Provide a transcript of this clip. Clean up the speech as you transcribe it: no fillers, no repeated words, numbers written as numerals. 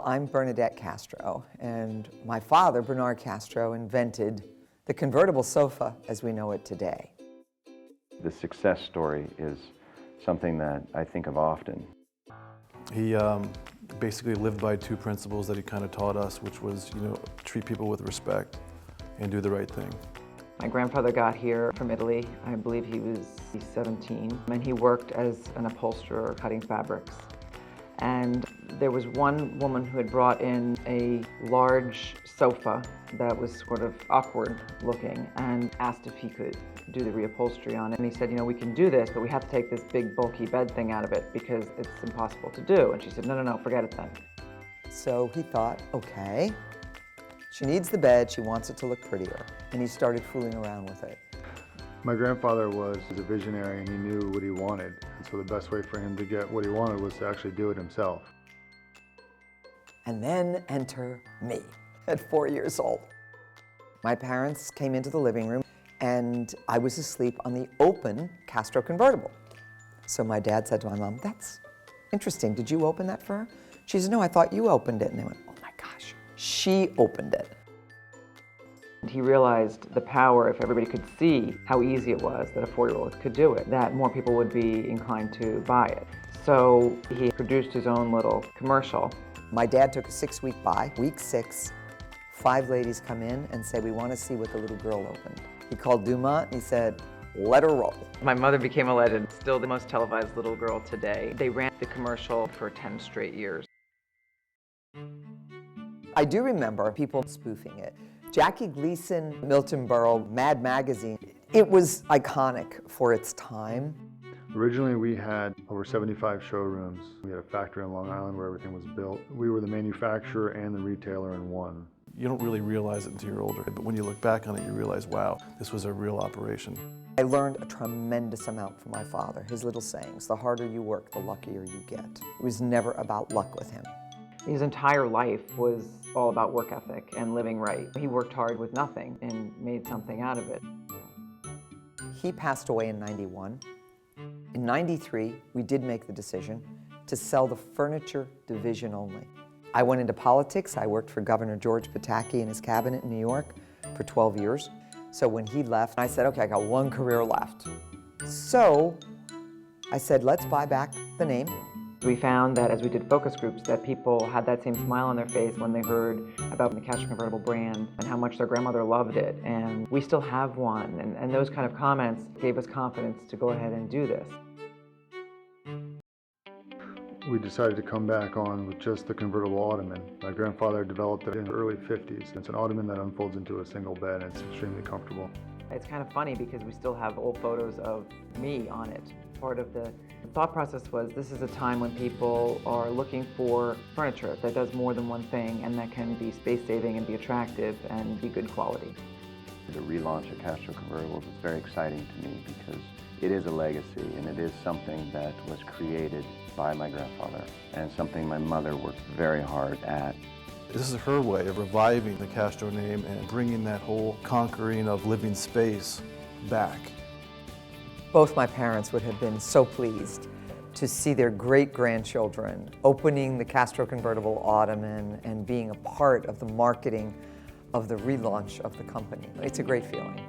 I'm Bernadette Castro, and my father, Bernard Castro, invented the convertible sofa as we know it today. The success story is something that I think of often. He basically lived by two principles that he kind of taught us, which was, treat people with respect and do the right thing. My grandfather got here from Italy. I believe he was 17, and he worked as an upholsterer cutting fabrics. And there was one woman who had brought in a large sofa that was sort of awkward looking and asked if he could do the reupholstery on it. And he said, we can do this, but we have to take this big bulky bed thing out of it because it's impossible to do. And she said, no, forget it then. So he thought, okay, she needs the bed, she wants it to look prettier. And he started fooling around with it. My grandfather was a visionary and he knew what he wanted. And so the best way for him to get what he wanted was to actually do it himself. And then enter me at 4 years old. My parents came into the living room and I was asleep on the open Castro Convertible. So my dad said to my mom, "That's interesting, did you open that for her?" She said, "No, I thought you opened it." And they went, "Oh my gosh, she opened it." He realized the power, if everybody could see how easy it was that a 4-year-old could do it, that more people would be inclined to buy it. So he produced his own little commercial. My dad took a 6-week buy. Week 6, 5 ladies come in and say, "We want to see what the little girl opened." He called Duma and he said, "Let her roll." My mother became a legend, still the most televised little girl today. They ran the commercial for 10 straight years. I do remember people spoofing it. Jackie Gleason, Milton Berle, Mad Magazine. It was iconic for its time. Originally we had over 75 showrooms. We had a factory on Long Island where everything was built. We were the manufacturer and the retailer in one. You don't really realize it until you're older, but when you look back on it, you realize, wow, this was a real operation. I learned a tremendous amount from my father. His little sayings, the harder you work, the luckier you get. It was never about luck with him. His entire life was all about work ethic and living right. He worked hard with nothing and made something out of it. He passed away in '91. In '93, we did make the decision to sell the furniture division only. I went into politics. I worked for Governor George Pataki in his cabinet in New York for 12 years. So when he left, I said, okay, I got one career left. So I said, let's buy back the name. We found that as we did focus groups that people had that same smile on their face when they heard about the Castro Convertible brand and how much their grandmother loved it. And we still have one. And those kind of comments gave us confidence to go ahead and do this. We decided to come back on with just the convertible ottoman. My grandfather developed it in the early 50s. It's an ottoman that unfolds into a single bed and it's extremely comfortable. It's kind of funny because we still have old photos of me on it. Part of the thought process was this is a time when people are looking for furniture that does more than one thing and that can be space-saving and be attractive and be good quality. The relaunch of Castro Convertibles is very exciting to me because it is a legacy and it is something that was created by my grandfather and something my mother worked very hard at. This is her way of reviving the Castro name and bringing that whole conquering of living space back. Both my parents would have been so pleased to see their great-grandchildren opening the Castro Convertible Ottoman and being a part of the marketing of the relaunch of the company. It's a great feeling.